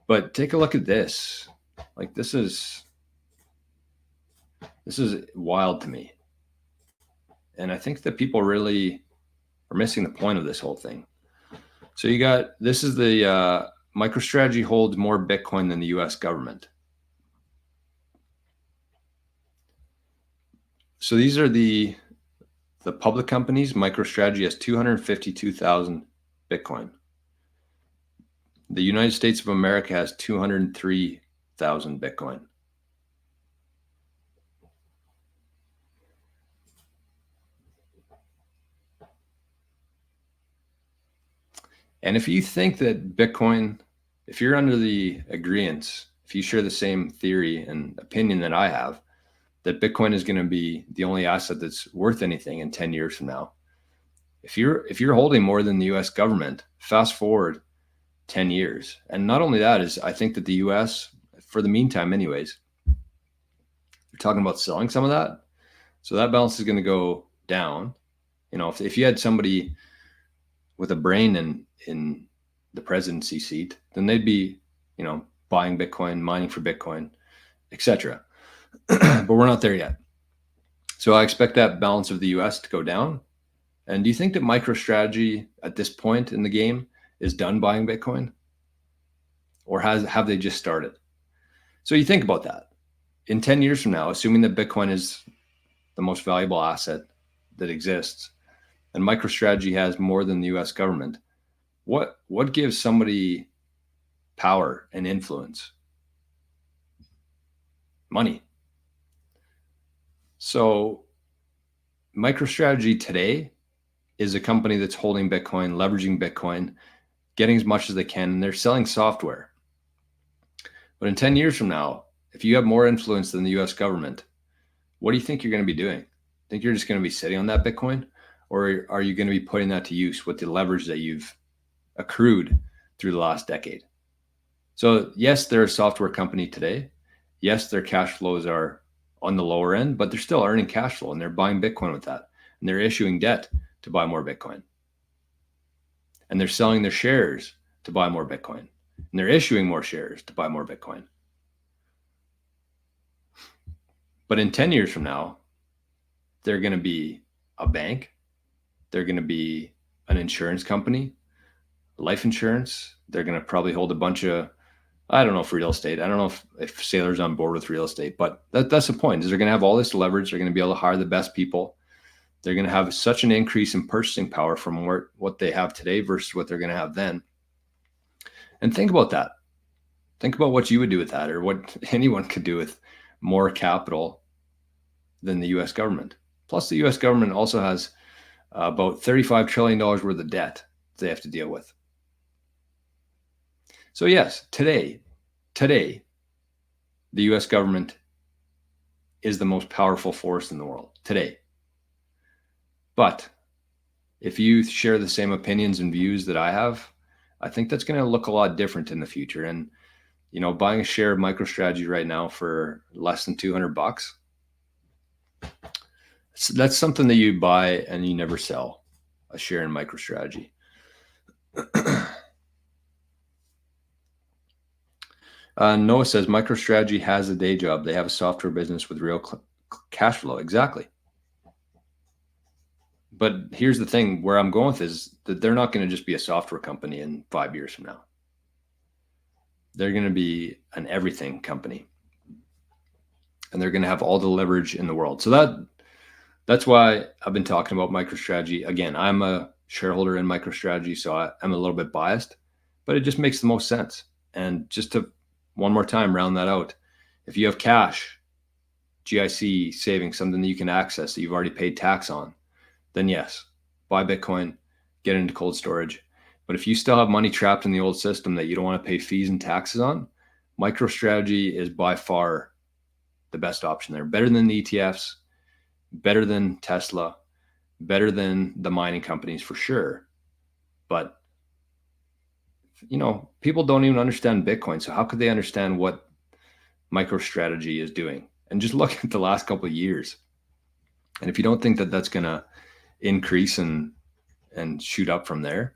But take a look at this. Like this is wild to me. And I think that people really are missing the point of this whole thing. So you got, this is the MicroStrategy holds more Bitcoin than the US government. So these are the public companies. MicroStrategy has 252,000 Bitcoin. The United States of America has 203,000 Bitcoin. And if you think that Bitcoin, if you're under the agreement, if you share the same theory and opinion that I have, that Bitcoin is going to be the only asset that's worth anything in 10 years from now, if you're holding more than the US government, fast forward 10 years. And not only that, is I think that the US, for the meantime anyways, you're talking about selling some of that. So that balance is going to go down. You know, if you had somebody with a brain in the presidency seat, then they'd be, you know, buying Bitcoin, mining for Bitcoin, etc. But we're not there yet. So I expect that balance of the US to go down. And do you think that MicroStrategy at this point in the game is done buying Bitcoin? Or have they just started? So you think about that. In 10 years from now, assuming that Bitcoin is the most valuable asset that exists, and MicroStrategy has more than the US government, what gives somebody power and influence? Money. So MicroStrategy today is a company that's holding Bitcoin, leveraging Bitcoin, getting as much as they can, and they're selling software. But in 10 years from now, if you have more influence than the US government, what do you think you're going to be doing? Think you're just going to be sitting on that Bitcoin? Or are you going to be putting that to use with the leverage that you've accrued through the last decade? So yes, they're a software company today. Yes, their cash flows are on the lower end, but they're still earning cash flow and they're buying Bitcoin with that. And they're issuing debt to buy more Bitcoin. And they're selling their shares to buy more Bitcoin. And they're issuing more shares to buy more Bitcoin. But in 10 years from now, they're going to be a bank. They're going to be an insurance company, life insurance. They're going to probably hold a bunch of, I don't know if real estate. I don't know if Saylor's on board with real estate, but that's the point, is they're going to have all this leverage. They're going to be able to hire the best people. They're going to have such an increase in purchasing power from what they have today versus what they're going to have then. And think about that. Think about what you would do with that, or what anyone could do with more capital than the US government. Plus, the US government also has about $35 trillion worth of debt they have to deal with. So yes, today, the US government is the most powerful force in the world today. But if you share the same opinions and views that I have, I think that's going to look a lot different in the future. And, you know, buying a share of MicroStrategy right now for less than $200, that's something that you buy and you never sell, a share in MicroStrategy. Noah says MicroStrategy has a day job. They have a software business with real cash flow. Exactly. But here's the thing, where I'm going with is that they're not going to just be a software company in 5 years from now. They're going to be an everything company. And they're going to have all the leverage in the world. So that's why I've been talking about MicroStrategy. Again, I'm a shareholder in MicroStrategy, so I'm a little bit biased, but it just makes the most sense. And just to one more time round that out, if you have cash, GIC savings, something that you can access that you've already paid tax on, then yes, buy Bitcoin, get into cold storage. But if you still have money trapped in the old system that you don't want to pay fees and taxes on, MicroStrategy is by far the best option there. Better than the ETFs, better than Tesla, better than the mining companies for sure. But, you know, people don't even understand Bitcoin. So how could they understand what MicroStrategy is doing? And just look at the last couple of years. And if you don't think that that's going to increase and shoot up from there,